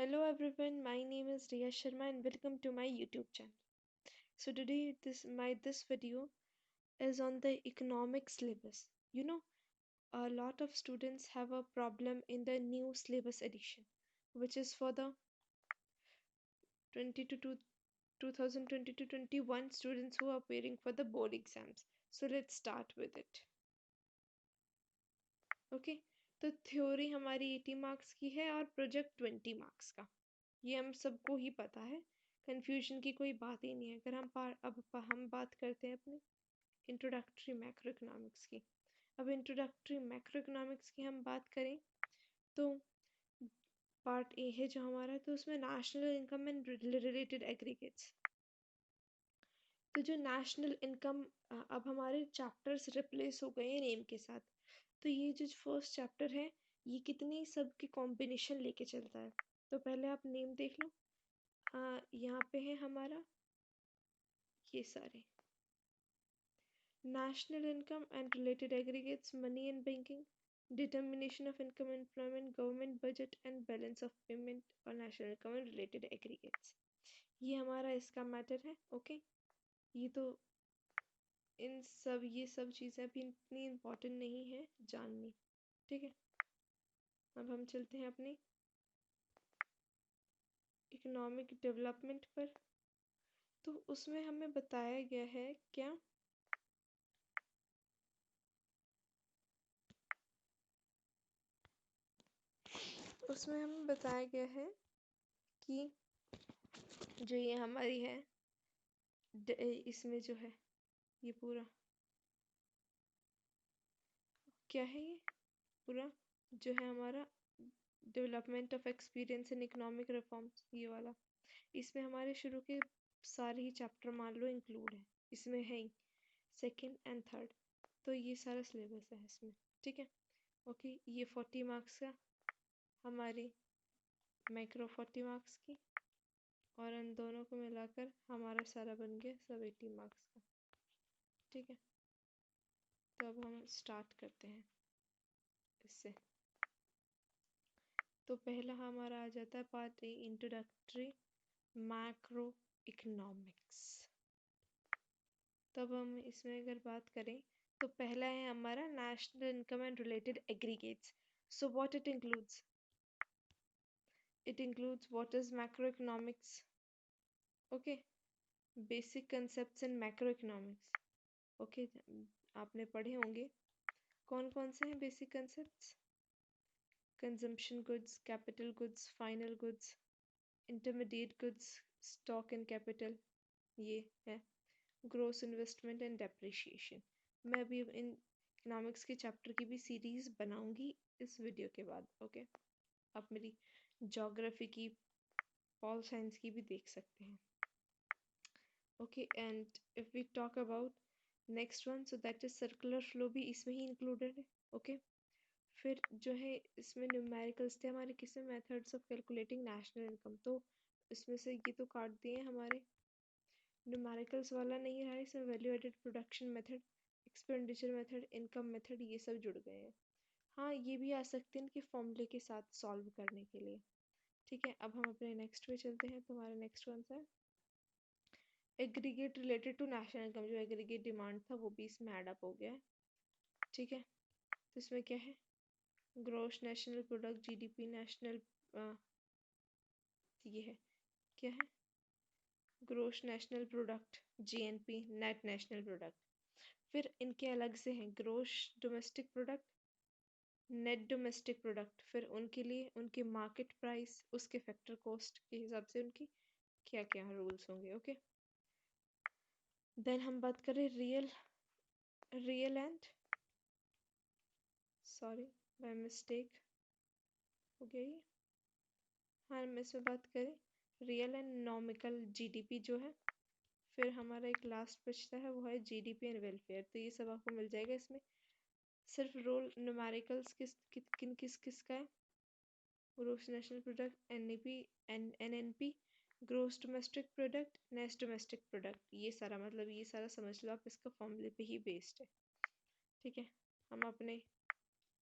Hello everyone, my name is Riya Sharma and welcome to my YouTube channel. So today this video is on the economic syllabus. A lot of students have a problem in the new syllabus edition, which is for the 20 to 2020 to 21 students who are preparing for the board exams. So let's start with it. Okay तो theory हमारी 80 marks की है और project 20 marks का। ये हम सबको ही पता है, कंफ्यूजन की कोई बात ही नहीं है। अगर हम बात करते हैं अपनी इंट्रोडक्टरी मैक्रो इकोनॉमिक्स की। अब इंट्रोडक्टरी मैक्रो इकोनॉमिक्स की हम बात करें तो पार्ट ए है जो हमारा, तो उसमें national income and related aggregates. तो जो नेशनल इनकम, अब हमारे चैप्टर्स रिप्लेस हो गए हैं नेम के साथ। तो ये जो फर्स्ट चैप्टर है ये कितने सब के कॉम्बिनेशन लेके चलता है। तो पहले आप नेम देख लो। यहाँ पे है हमारा ये सारे national income and related aggregates, money and banking, determination of income, employment, government budget and balance of payment और national income and related aggregates. ये हमारा इसका मैटर है। ओके, ये तो ये सब चीज़ें भी इतनी इम्पोर्टेंट नहीं है जाननी। ठीक है, अब हम चलते हैं अपनी इकोनॉमिक डेवलपमेंट पर। तो उसमें हमें बताया गया है क्या, उसमें हमें बताया गया है कि जो ये हमारी है इसमें जो है ये पूरा क्या है, ये पूरा जो है हमारा development of experience in economic reforms, ये वाला। इसमें हमारे शुरू के सारे ही चैप्टर मान लो इंक्लूड है, इसमें है ही सेकेंड एंड थर्ड। तो ये सारा सिलेबस है इसमें। ठीक है, ओके। ये 40 मार्क्स का हमारी माइक्रो 40 मार्क्स की, और इन दोनों को मिलाकर हमारा सारा बन गया सब 80 मार्क्स का। ठीक है, तो अब हम स्टार्ट करते हैं इससे। तो पहला हमारा आ जाता है part A, introductory macro economics. तब हम इसमें अगर बात करें तो पहला है हमारा national income and related aggregates. So what it includes, it includes what is macroeconomics, okay, basic concepts in macroeconomics, okay। आपने पढ़े होंगे कौन कौन से हैं basic concepts, consumption goods, capital goods, final goods, intermediate goods, stock and capital, ये है gross investment and depreciation. मैं अभी इन इकोनॉमिक्स के चैप्टर की भी सीरीज बनाऊंगी इस वीडियो के बाद। ओके, आप मेरी ज्योग्राफी की, पॉल साइंस की भी देख सकते हैं। Okay, and if we talk about next one, so that is circular flow, भी इसमें ही इंक्लूडेड है। ओके, फिर जो है इसमें न्यूमेरिकल्स थे हमारे, किसमें methods of calculating national income. तो इसमें से ये तो काट दिए हमारे, न्यूमेरिकल्स वाला नहीं रहा, इसमें value added production method, expenditure method, income method, ये सब जुड़ गए हैं। हाँ, ये भी आ सकते हैं इनके फॉर्मूले के साथ सॉल्व करने के लिए। ठीक है, अब हम अपने नेक्स्ट पे चलते हैं। तो हमारा नेक्स्ट वन है aggregate related to national income. जो एग्रीगेट डिमांड था वो भी इसमें ऐड अप हो गया है। ठीक है, तो इसमें क्या है, gross national product, GDP, national ये है, क्या है, gross national product, GNP, net national product. फिर इनके अलग से हैं gross domestic product, net domestic product. फिर उनके लिए उनके मार्केट प्राइस, उसके फैक्टर कॉस्ट के हिसाब से उनकी क्या क्या रूल्स होंगे। ओके, देन हम बात करें real and, sorry by mistake हो गया ये। हाँ, हम इसमें बात करें रियल एंड नॉमिकल जीडीपी जो है। फिर हमारा एक लास्ट बचता है वो है जीडीपी एंड वेलफेयर। तो ये सब आपको मिल जाएगा इसमें। सिर्फ रोल न्यूमेरिकल्स किस किस का है, gross national product, NEP, NNP, gross domestic product, net domestic product. ये सारा मतलब ये सारा समझ लो आप, इसका फॉर्मूले पे ही बेस्ड है। ठीक है, हम अपने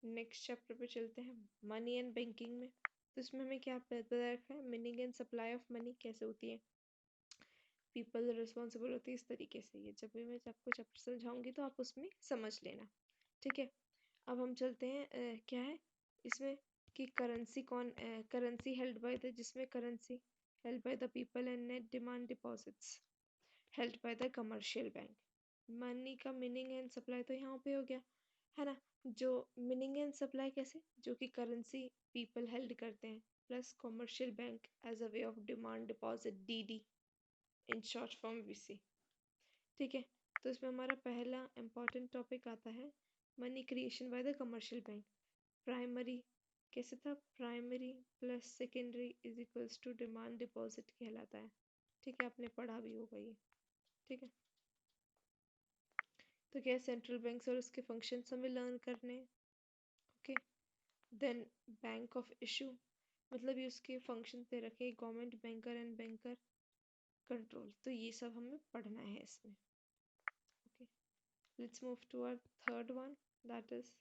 नेक्स्ट चैप्टर पे चलते हैं, मनी एंड बैंकिंग में। तो इसमें हमें क्या पता रखा है, meaning and supply of money कैसे होती है, पीपल रिस्पॉन्सिबल होती है, इस तरीके से। ये जब भी मैं आपको चैप्टर समझाऊंगी तो आप उसमें समझ लेना, ठीक है। अब हम चलते हैं क्या है इसमें कि करेंसी कौन, करेंसी हेल्ड बाय द, जिसमें currency held by the people and net demand deposits held by the commercial bank. Money का मीनिंग एंड सप्लाई तो यहाँ पे हो गया, है ना। जो मीनिंग एंड सप्लाई कैसे, जो कि करेंसी पीपल हेल्ड करते हैं plus commercial bank as a way of demand deposit, DD in short form VC, ठीक है। तो इसमें हमारा पहला इंपॉर्टेंट टॉपिक आता है money creation by the commercial bank. Primary कैसे था, primary plus secondary is equals to demand deposit कहलाता है, ठीक है, आपने पढ़ा भी होगा ये, ठीक है। तो क्या सेंट्रल बैंक और उसके फंक्शंस हमें लर्न करने, okay. Then bank of issue, मतलब ये उसके फंक्शन दे रखे, government banker and banker control, तो ये सब हमें पढ़ना है इसमें, okay. Let's move to our third one, that is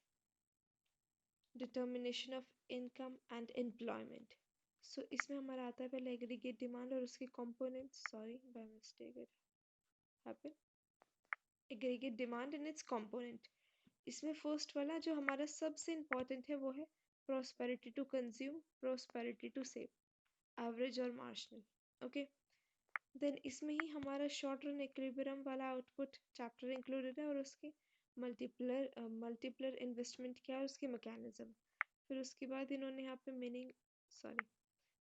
determination of income and employment. So इसमें हमारा आता है पहले एग्रीगेट डिमांड और उसके components, sorry by mistake it happened, aggregate demand and its component. इसमें फर्स्ट वाला जो हमारा सबसे इम्पोर्टेंट है वो है prosperity to consume, prosperity to save, average और मार्जिनल, ओके। देन इसमें ही हमारा शॉर्ट रन इक्विलिब्रियम वाला आउटपुट चैप्टर इंक्लूडेड है और उसके मल्टीप्लर इन्वेस्टमेंट क्या है, उसके मैकेनिज्म। फिर उसके बाद इन्होंने यहाँ पे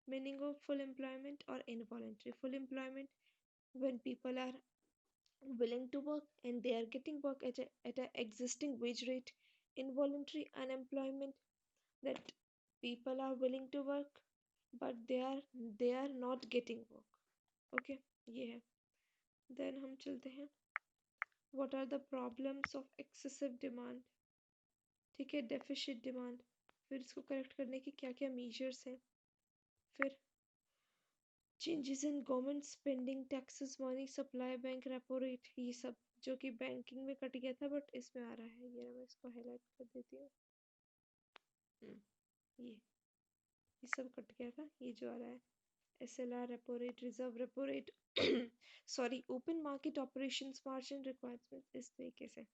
मीनिंग ऑफ फुल एम्प्लॉयमेंट और involuntary. Full employment when people are willing to work and they are getting work at a existing wage rate. Involuntary unemployment, that people are willing to work but they are not getting work, okay, ये है। then हम चलते हैं what are the problems of excessive demand, ठीक है, deficit demand, फिर इसको correct करने की क्या क्या measures हैं, फिर changes in government spending, taxes, money supply, bank repo rate, ये सब जो कि बैंकिंग में कट गया था बट इसमें आ रहा है, ये मैं इसको हाईलाइट कर देती हूँ। ये सब कट गया था, ये जो आ रहा है SLR repo rate, reserve repo rate sorry open market operations, margin requirement, इस तरीके से।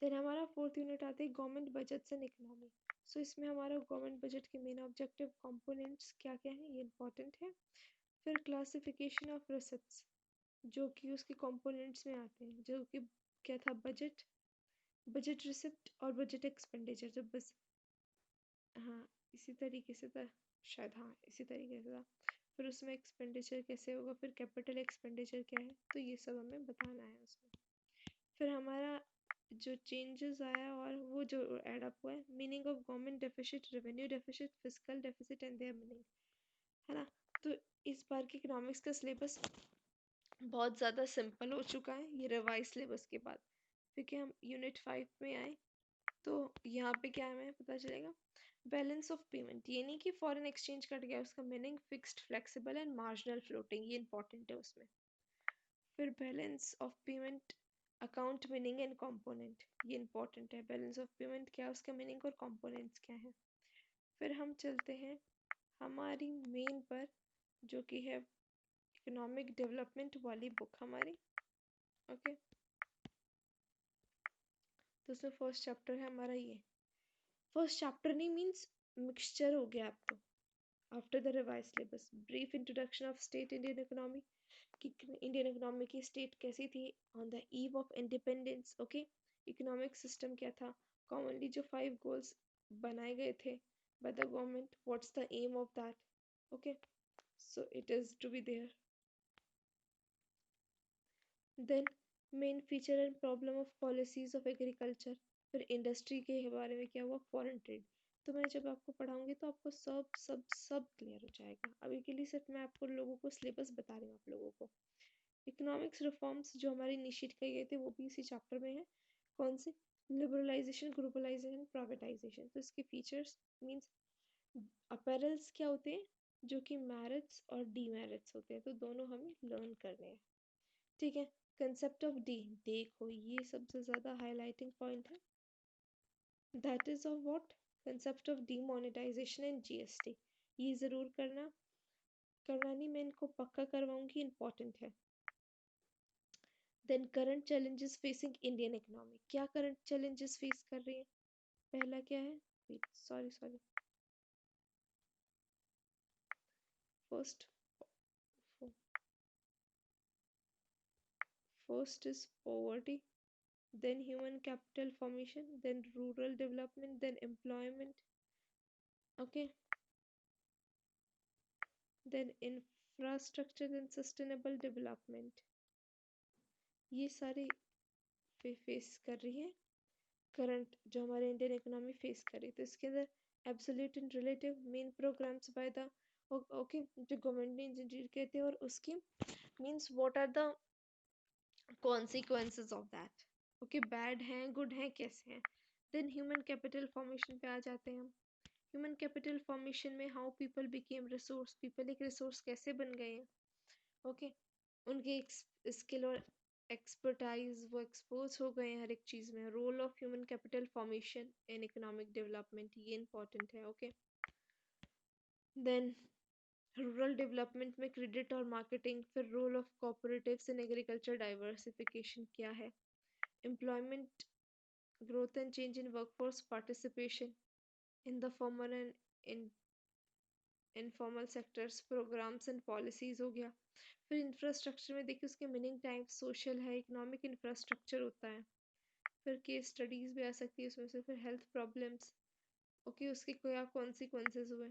देन हमारा फोर्थ यूनिट आता है गवर्नमेंट बजट्स एंड इकोनॉमी। सो इसमें हमारा गवर्नमेंट बजट के मेन ऑब्जेक्टिव कंपोनेंट्स क्या क्या हैं, ये इंपॉर्टेंट है। फिर क्लासिफिकेशन ऑफ रिसिप्ट्स जो कि उसके कंपोनेंट्स में आते हैं, जो कि क्या था, बजट, बजट रिसिप्ट और बजट एक्सपेंडिचर, जब बस, हाँ इसी तरीके से था शायद, हाँ इसी तरीके से था। फिर उसमें एक्सपेंडिचर कैसे होगा, फिर कैपिटल एक्सपेंडिचर क्या है, तो ये सब हमें बताना है उसमें। फिर हमारा जो चेंजेस आया और वो जो ऐड अप हुआ है, meaning of government deficit, revenue deficit, physical deficit and there meaning, है ना। तो इस बार के इकोनॉमिक्स का सिलेबस बहुत ज़्यादा सिंपल हो चुका है ये रिवाइज सिलेबस के बाद, क्योंकि हम यूनिट 5 में आए तो यहाँ पे क्या हमें पता चलेगा, बैलेंस ऑफ पेमेंट, ये नहीं कि फॉरेन एक्सचेंज कट गया, उसका meaning fixed, flexible and marginal floating, ये इंपॉर्टेंट है उसमें। फिर balance of payment account meaning and component, ये इंपॉर्टेंट है, बैलेंस ऑफ पेमेंट क्या है, उसका मीनिंग और कंपोनेंट्स क्या है। फिर हम चलते हैं हमारी मेन पर, जो कि है इकोनॉमिक डेवलपमेंट वाली बुक हमारी, ओके। तो उसमें फर्स्ट चैप्टर है हमारा ये, फर्स्ट चैप्टर नहीं मीन्स मिक्सचर हो गया आप तो, after the revise syllabus, brief introduction of state Indian economy, कि इंडियन इकोनॉमी की स्टेट कैसी थी on the eve of independence, okay. Economic system क्या था, कॉमनली जो 5 गोल्स बनाए गए थे by the government, what's the aim of that, okay, so it is to be there. Then main feature and problem of policies of agriculture, फिर industry के बारे में क्या हुआ, फॉरेन ट्रेड। तो मैं जब आपको पढ़ाऊंगी तो आपको सब सब सब क्लियर हो जाएगा, अभी के लिए सिर्फ मैं आपको लोगों को सिलेबस बता रही हूँ आप लोगों को। इकोनॉमिक्स रिफॉर्म्स जो हमारे इनिशिएट किए गए थे वो भी इसी चैप्टर में है, कौन से, लिबरलाइजेशन, ग्लोबलाइजेशन, प्राइवेटाइजेशन। तो इसके फीचर्स मींस अपैरल्स क्या होते हैं, जो कि मैरिट्स और डीमेरिट्स होते हैं, तो दोनों हमें लर्न करने हैं, ठीक है। कंसेप्ट ऑफ डी, देखो ये सबसे ज्यादा हाईलाइटिंग पॉइंट है, that is of what, concept of demonetization and GST, ये ज़रूर करना नहीं, मैं इनको पक्का करवाऊंगी, इंपॉर्टेंट है। Then current challenges facing Indian economy, क्या करंट चैलेंजेस फेस कर रही है? पहला क्या है? Sorry first first is poverty, then human capital formation, then rural development, then employment, okay, then infrastructure, then sustainable development, ये सारे फेस कर रही है करंट, जो हमारे इंडियन इकोनॉमी फेस कर रही है। तो इसके अंदर absolute and relative main programmes by the okay जो गवर्नमेंट ने इंजीनियर कहते हैं, और उसकी means what are the consequences of that, okay bad हैं गुड हैं कैसे हैं। देन ह्यूमन कैपिटल फॉर्मेशन पे आ जाते हैं हम। ह्यूमन कैपिटल फॉर्मेशन में how people became resource, people एक रिसोर्स कैसे बन गए हैं, ओके उनके स्किल और एक्सपर्टाइज वो एक्सपोज हो गए हैं हर एक चीज़ में। Role of human capital formation in economic development, ये इंपॉर्टेंट है, ओके। देन रूरल डेवलपमेंट में क्रेडिट और मार्केटिंग, फिर role of cooperatives in agriculture diversification क्या है, employment growth and change in workforce participation in the formal and informal sectors, programmes and policies हो गया। फिर इंफ्रास्ट्रक्चर में देखिए उसके मीनिंग टाइप सोशल है, इकोनॉमिक इंफ्रास्ट्रक्चर होता है। फिर केस स्टडीज भी आ सकती है उसमें से। फिर हेल्थ प्रॉब्लम्स, ओके उसके क्या कॉन्सिक्वेंसेज हुए,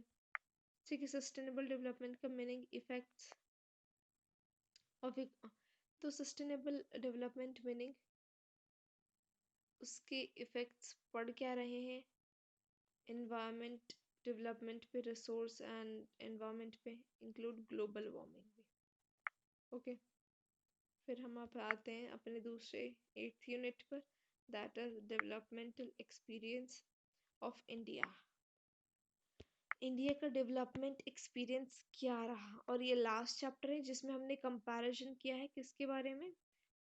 ठीक है। सस्टेनेबल डेवलपमेंट का मीनिंग इफेक्ट्स ऑफ, तो सस्टेनेबल डेवलपमेंट मीनिंग उसके इफेक्ट्स पड़ क्या रहे हैं एनवायरनमेंट डेवलपमेंट पे, रिसोर्स एंड एनवायरनमेंट पे, इंक्लूड ग्लोबल वार्मिंग भी, ओके। फिर हम आप आते हैं अपने दूसरे 8th यूनिट पर, that is developmental experience of India. India का डेवलपमेंट एक्सपीरियंस क्या रहा, और ये लास्ट चैप्टर है जिसमें हमने कंपैरिजन किया है किसके बारे में,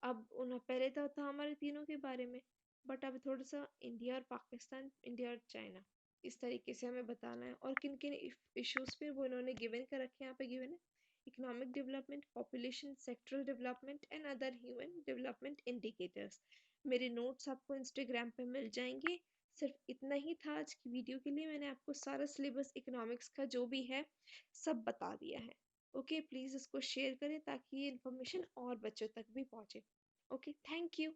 अब उन पहले तो था हमारे तीनों के बारे में, बट अब थोड़ा सा इंडिया और पाकिस्तान, इंडिया और चाइना, इस तरीके से हमें बताना है। और किन किन इश्यूज पे वो इन्होंने गिवन कर रखे हैं, यहाँ पे गिवन है economic development, population, sectoral development and other human development indicators. मेरे नोट्स आपको इंस्टाग्राम पे मिल जाएंगे। सिर्फ इतना ही था आज की वीडियो के लिए, मैंने आपको सारा सिलेबस इकोनॉमिक्स का जो भी है सब बता दिया है, ओके। प्लीज़ इसको शेयर करें ताकि ये इन्फॉर्मेशन और बच्चों तक भी पहुंचे, ओके। Thank you.